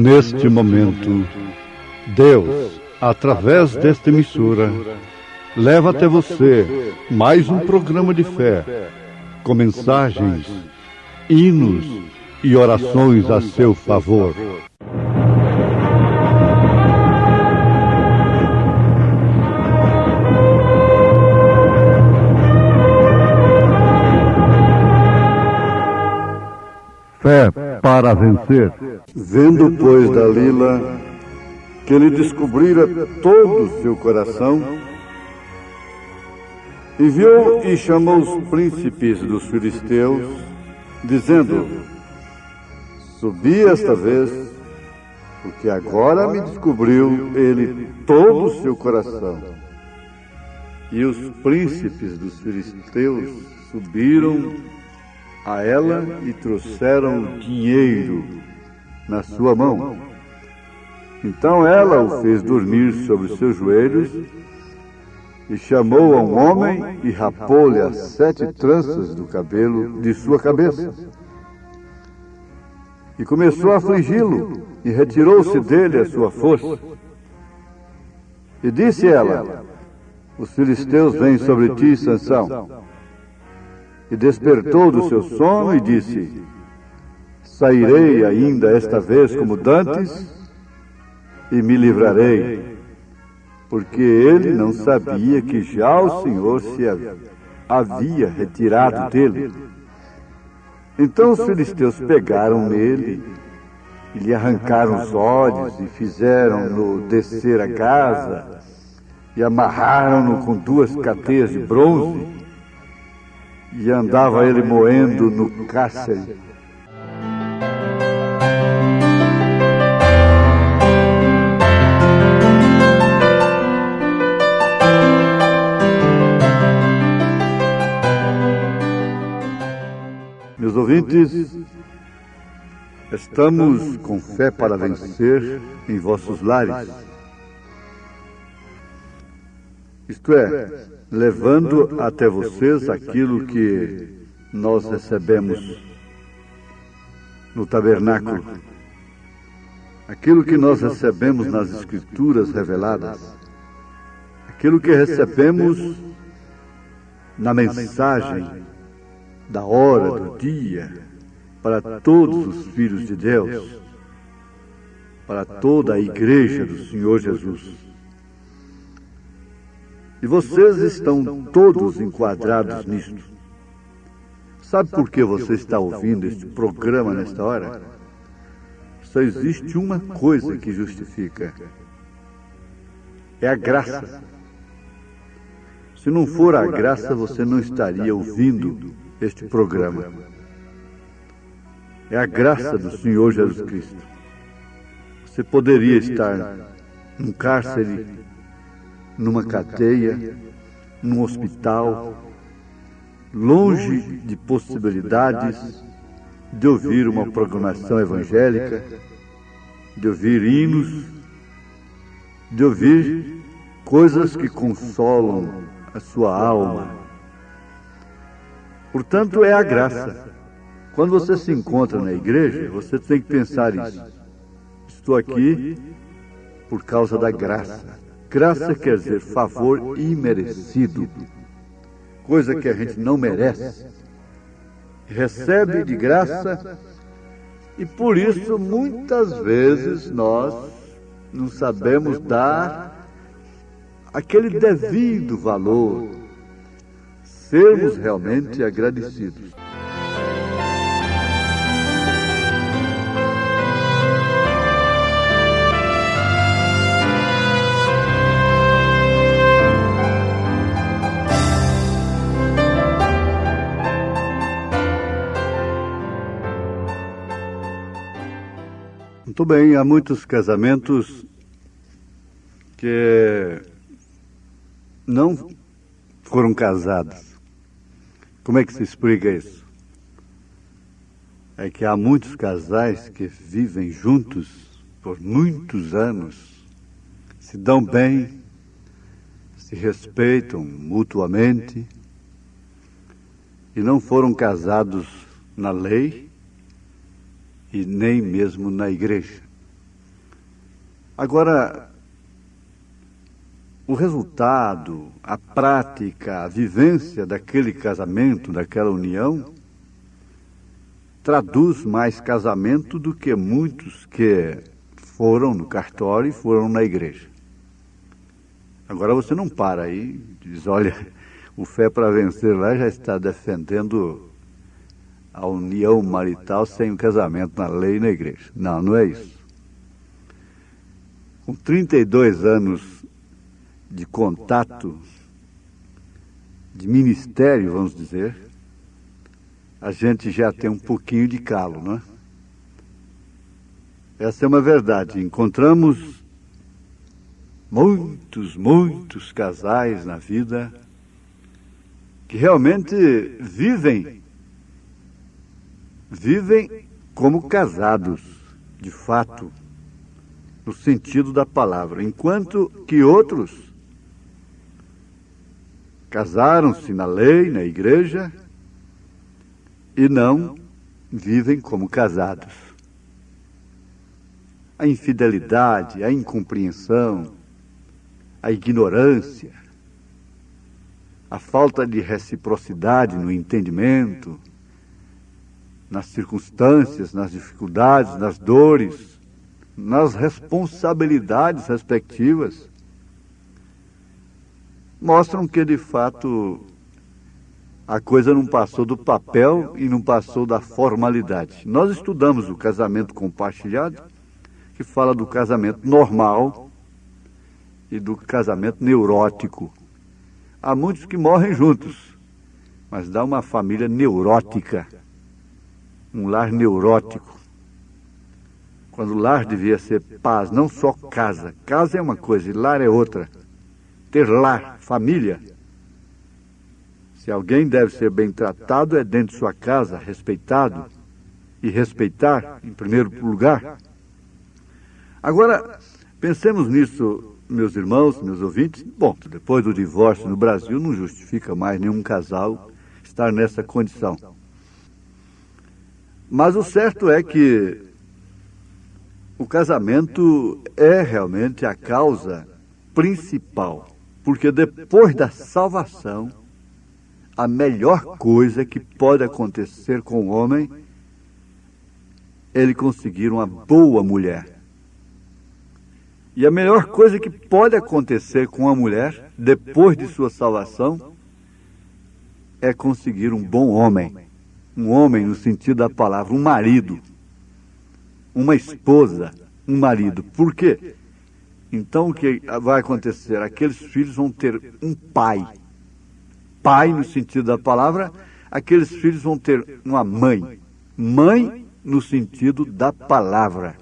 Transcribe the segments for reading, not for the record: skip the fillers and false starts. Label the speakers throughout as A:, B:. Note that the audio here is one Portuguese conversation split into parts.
A: Neste momento, Deus, através desta emissora, leva até você mais um programa de fé, com mensagens, hinos e orações a seu favor. Fé para vencer.
B: Vendo, pois, Dalila que ele descobrira todo o seu coração, enviou e chamou os príncipes dos filisteus, dizendo: subi esta vez, porque agora me descobriu ele todo o seu coração. E os príncipes dos filisteus subiram a ela e trouxeram dinheiro na sua mão. Então ela o fez dormir sobre os seus joelhos e chamou a um homem e rapou-lhe as 7 tranças do cabelo de sua cabeça. E começou a afligi-lo e retirou-se dele a sua força. E disse ela: os filisteus vêm sobre ti, Sansão. E despertou do seu sono e disse: sairei ainda esta vez como dantes e me livrarei, porque ele não sabia que já o Senhor se havia retirado dele. Então os filisteus pegaram nele e lhe arrancaram os olhos e fizeram-no descer a casa e amarraram-no com 2 cadeias de bronze, e andava ele moendo no cárcere. Meus ouvintes, estamos com fé para vencer em vossos lares. Isto é, levando até vocês aquilo que nós recebemos no tabernáculo, aquilo que nós recebemos nas Escrituras reveladas, aquilo que recebemos na mensagem da hora do dia para todos os filhos de Deus, para toda a igreja do Senhor Jesus. E vocês estão todos enquadrados nisto. Sabe por que você está ouvindo este programa nesta hora? Só existe uma coisa que justifica: é a graça. Se não for a graça, você não estaria ouvindo este programa. É a graça do Senhor Jesus Cristo. Você poderia estar num cárcere, numa cadeia, num hospital, longe de possibilidades de ouvir uma programação evangélica, de ouvir hinos, de ouvir coisas que consolam a sua alma. Portanto, é a graça. Quando você se encontra na igreja, você tem que pensar isso. Estou aqui por causa da graça. Graça quer dizer favor imerecido, coisa que a gente não merece, recebe de graça, e por isso muitas vezes nós não sabemos dar aquele devido valor, sermos realmente agradecidos. Muito bem, há muitos casamentos que não foram casados. Como é que se explica isso? É que há muitos casais que vivem juntos por muitos anos, se dão bem, se respeitam mutuamente e não foram casados na lei e nem mesmo na igreja. Agora, o resultado, a prática, a vivência daquele casamento, daquela união, traduz mais casamento do que muitos que foram no cartório e foram na igreja. Agora você não para aí, diz, olha, o Fé para Vencer lá já está defendendo a união marital sem o casamento na lei e na igreja. Não, não é isso. Com 32 anos de contato, de ministério, vamos dizer, a gente já tem um pouquinho de calo, não é? Essa é uma verdade. Encontramos muitos casais na vida que realmente vivem como casados, de fato, no sentido da palavra, enquanto que outros casaram-se na lei, na igreja, e não vivem como casados. A infidelidade, a incompreensão, a ignorância, a falta de reciprocidade no entendimento, nas circunstâncias, nas dificuldades, nas dores, nas responsabilidades respectivas, mostram que, de fato, a coisa não passou do papel e não passou da formalidade. Nós estudamos o casamento compartilhado, que fala do casamento normal e do casamento neurótico. Há muitos que morrem juntos, mas dá uma família neurótica, um lar neurótico. Quando o lar devia ser paz, não só casa. Casa é uma coisa e lar é outra. Ter lar, família. Se alguém deve ser bem tratado, é dentro de sua casa, respeitado. E respeitar, em primeiro lugar. Agora, pensemos nisso, meus irmãos, meus ouvintes. Bom, depois do divórcio no Brasil, não justifica mais nenhum casal estar nessa condição. Mas o certo é que o casamento é realmente a causa principal. Porque depois da salvação, a melhor coisa que pode acontecer com o homem é ele conseguir uma boa mulher. E a melhor coisa que pode acontecer com a mulher, depois de sua salvação, é conseguir um bom homem. Um homem no sentido da palavra, um marido. Uma esposa, um marido. Por quê? Então o que vai acontecer? Aqueles filhos vão ter um pai. Pai no sentido da palavra, aqueles filhos vão ter uma mãe. Mãe no sentido da palavra.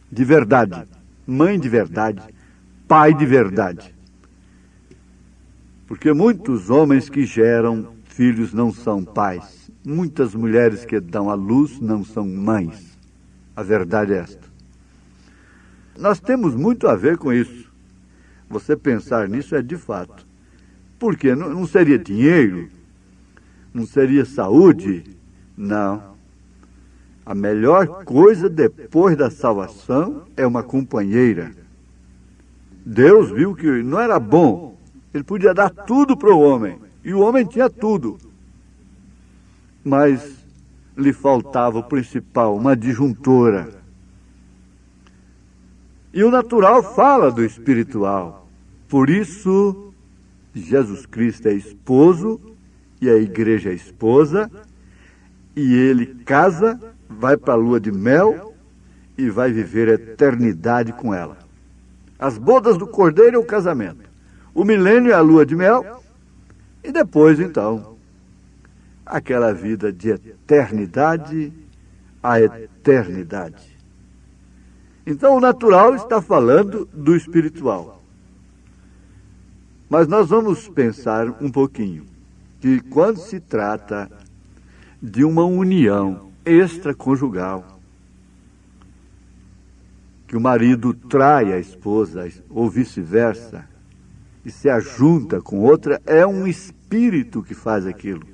B: De verdade. Mãe de verdade, pai de verdade. Porque muitos homens que geram filhos não são pais. Muitas mulheres que dão à luz não são mães. A verdade é esta. Nós temos muito a ver com isso. Você pensar nisso é de fato. Porque não seria dinheiro? Não seria saúde? Não. A melhor coisa depois da salvação é uma companheira. Deus viu que não era bom. Ele podia dar tudo para o homem. E o homem tinha tudo. Mas lhe faltava o principal, uma disjuntora. E o natural fala do espiritual. Por isso, Jesus Cristo é esposo e a igreja é esposa. E ele casa, vai para a lua de mel e vai viver a eternidade com ela. As bodas do cordeiro é o casamento. O milênio é a lua de mel. E depois, então, aquela vida de eternidade a eternidade. Então, o natural está falando do espiritual. Mas nós vamos pensar um pouquinho que quando se trata de uma união extraconjugal, que o marido trai a esposa ou vice-versa e se ajunta com outra, é um espírito que faz aquilo.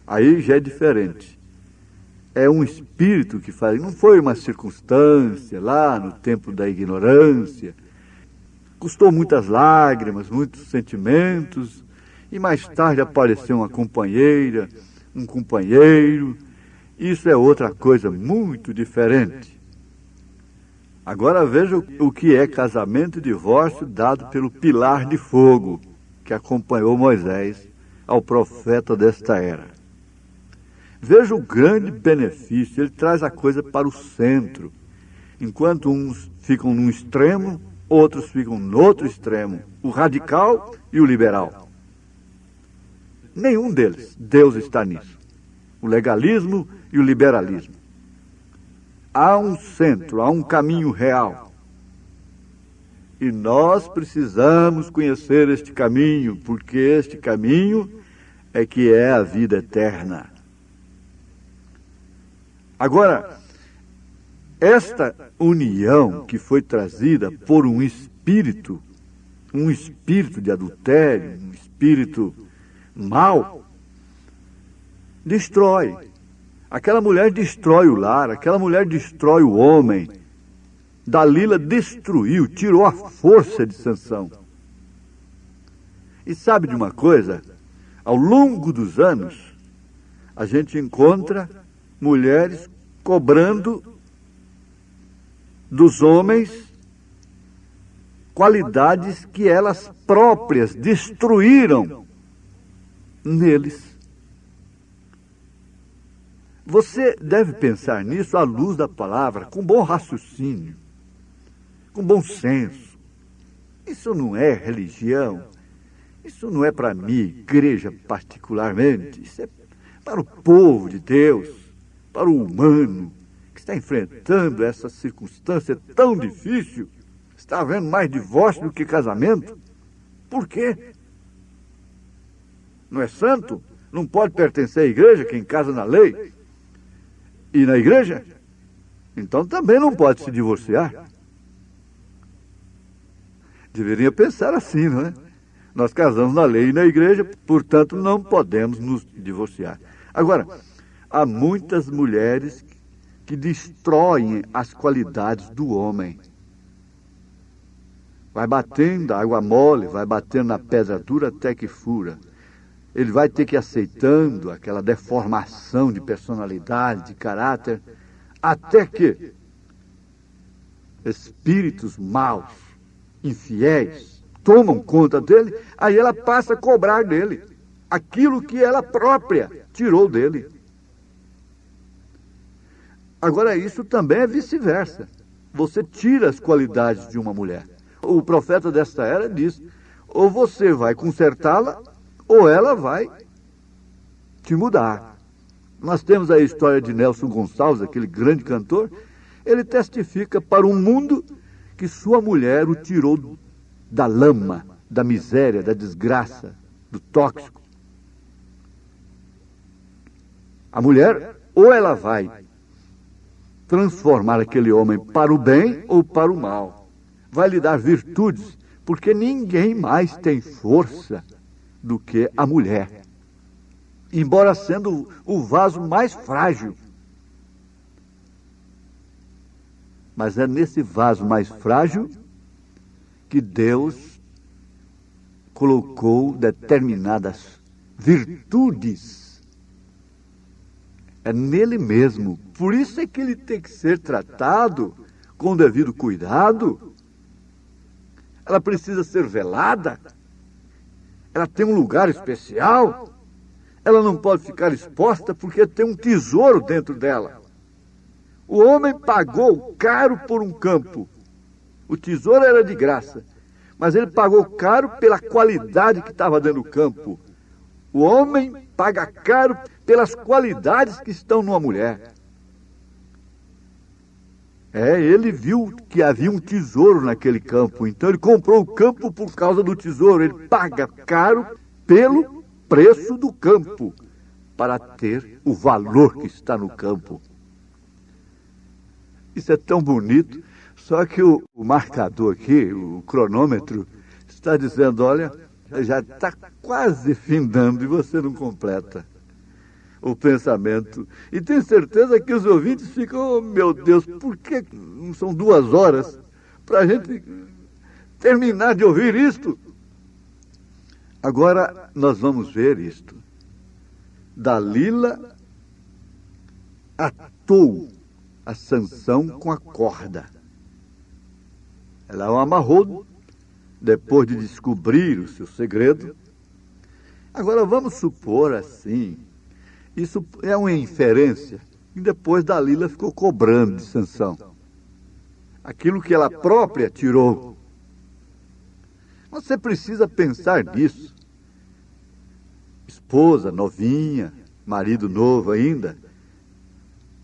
B: Aí já é diferente. é um espírito que faz, não foi uma circunstância lá no tempo da ignorância. Custou muitas lágrimas, muitos sentimentos, e mais tarde apareceu uma companheira, um companheiro. Isso é outra coisa muito diferente. Agora veja o que é casamento e divórcio dado pelo pilar de fogo que acompanhou Moisés ao profeta desta era. Veja o grande benefício, ele traz a coisa para o centro. Enquanto uns ficam num extremo, outros ficam no outro extremo, o radical e o liberal. Nenhum deles, Deus está nisso. O legalismo e o liberalismo. Há um centro, há um caminho real. E nós precisamos conhecer este caminho, porque este caminho é que é a vida eterna. Agora, esta união que foi trazida por um espírito de adultério, um espírito mau, destrói. Aquela mulher destrói o lar, aquela mulher destrói o homem. Dalila destruiu, tirou a força de Sansão. E sabe de uma coisa? Ao longo dos anos, a gente encontra mulheres cobrando dos homens qualidades que elas próprias destruíram neles. Você deve pensar nisso à luz da palavra, com bom raciocínio, com bom senso. Isso não é religião, isso não é para mim, igreja particularmente, isso é para o povo de Deus, para o humano, que está enfrentando essa circunstância tão difícil. Está havendo mais divórcio do que casamento. Por quê? Não é santo? Não pode pertencer à igreja quem casa na lei e na igreja? Então também não pode se divorciar. Deveria pensar assim, não é? Nós casamos na lei e na igreja, portanto não podemos nos divorciar. Agora, há muitas mulheres que destroem as qualidades do homem. Vai batendo a água mole, vai batendo na pedra dura até que fura. Ele vai ter que ir aceitando aquela deformação de personalidade, de caráter, até que espíritos maus, infiéis, tomam conta dele, aí ela passa a cobrar dele aquilo que ela própria tirou dele. Agora, isso também é vice-versa. Você tira as qualidades de uma mulher. O profeta desta era diz, ou você vai consertá-la, ou ela vai te mudar. Nós temos a história de Nelson Gonçalves, aquele grande cantor. Ele testifica para um mundo que sua mulher o tirou da lama, da miséria, da desgraça, do tóxico. A mulher, ou ela vai transformar aquele homem para o bem ou para o mal. Vai lhe dar virtudes, porque ninguém mais tem força do que a mulher, embora sendo o vaso mais frágil. Mas é nesse vaso mais frágil que Deus colocou determinadas virtudes. É nele mesmo. Por isso é que ele tem que ser tratado com devido cuidado. Ela precisa ser velada. Ela tem um lugar especial. Ela não pode ficar exposta porque tem um tesouro dentro dela. O homem pagou caro por um campo. O tesouro era de graça, mas ele pagou caro pela qualidade que estava dentro do campo. O homem paga caro pelas qualidades que estão numa mulher. Ele viu que havia um tesouro naquele campo, então ele comprou o campo por causa do tesouro. Ele paga caro pelo preço do campo, para ter o valor que está no campo. Isso é tão bonito, só que o marcador aqui, o cronômetro, está dizendo, olha, já está quase findando e você não completa. o pensamento. E tenho certeza que os ouvintes ficam, oh, meu Deus, por que não são 2 horas para a gente terminar de ouvir isto? Agora nós vamos ver isto. Dalila atou a Sansão com a corda. Ela o amarrou depois de descobrir o seu segredo. Agora vamos supor assim, isso é uma inferência, e depois Dalila ficou cobrando de Sansão aquilo que ela própria tirou. Você precisa pensar nisso. Esposa novinha, marido novo ainda.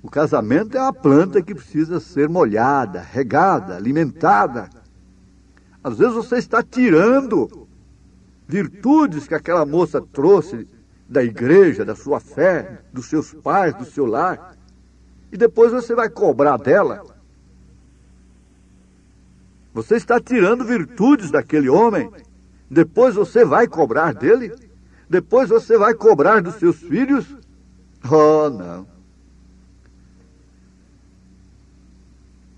B: O casamento é uma planta que precisa ser molhada, regada, alimentada. Às vezes você está tirando virtudes que aquela moça trouxe da igreja, da sua fé, dos seus pais, do seu lar, e depois você vai cobrar dela. Você está tirando virtudes daquele homem, depois você vai cobrar dele? Depois você vai cobrar dos seus filhos? Oh, não.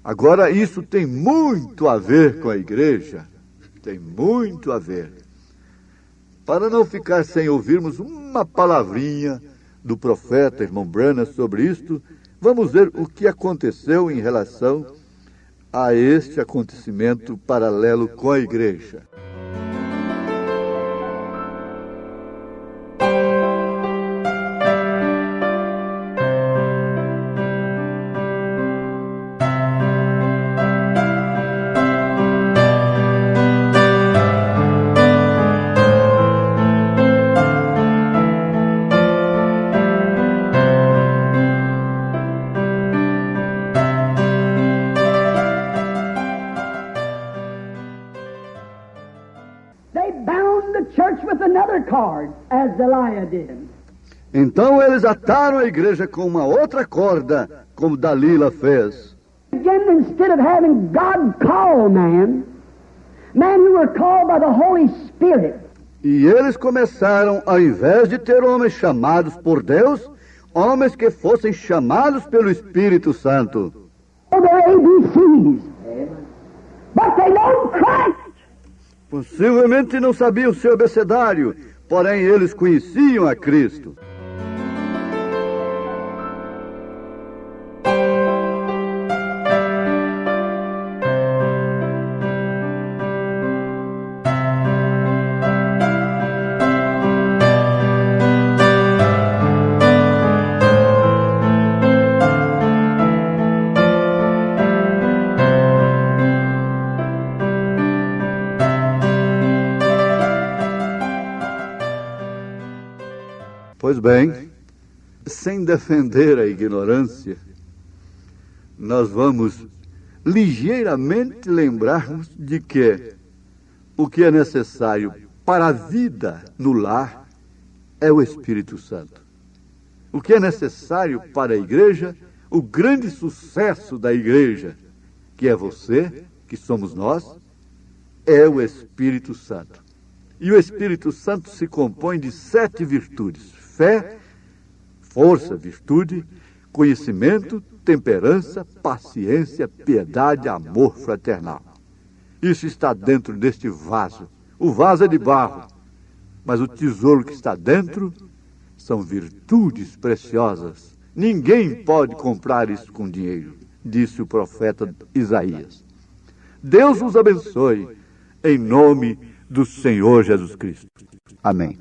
B: Agora, isso tem muito a ver com a igreja. Tem muito a ver. Para não ficar sem ouvirmos uma palavrinha do profeta, irmão Branham, sobre isto, vamos ver o que aconteceu em relação a este acontecimento paralelo com a igreja.
C: As Delilah did.
B: Então eles ataram a igreja com uma outra corda, como Dalila fez.
C: Again, instead of having God call men who were called by the Holy Spirit.
B: E eles começaram, ao invés de ter homens chamados por Deus, homens que fossem chamados pelo Espírito Santo.
C: They're ABCs. But they know Christ.
B: Possivelmente não sabiam o seu abecedário, porém eles conheciam a Cristo. Pois bem, sem defender a ignorância, nós vamos ligeiramente lembrarmos de que o que é necessário para a vida no lar é o Espírito Santo. O que é necessário para a igreja, o grande sucesso da igreja, que é você, que somos nós, é o Espírito Santo. E o Espírito Santo se compõe de 7 virtudes: fé, força, virtude, conhecimento, temperança, paciência, piedade, amor fraternal. Isso está dentro deste vaso. O vaso é de barro, mas o tesouro que está dentro são virtudes preciosas. Ninguém pode comprar isso com dinheiro, disse o profeta Isaías. Deus os abençoe, em nome do Senhor Jesus Cristo. Amém.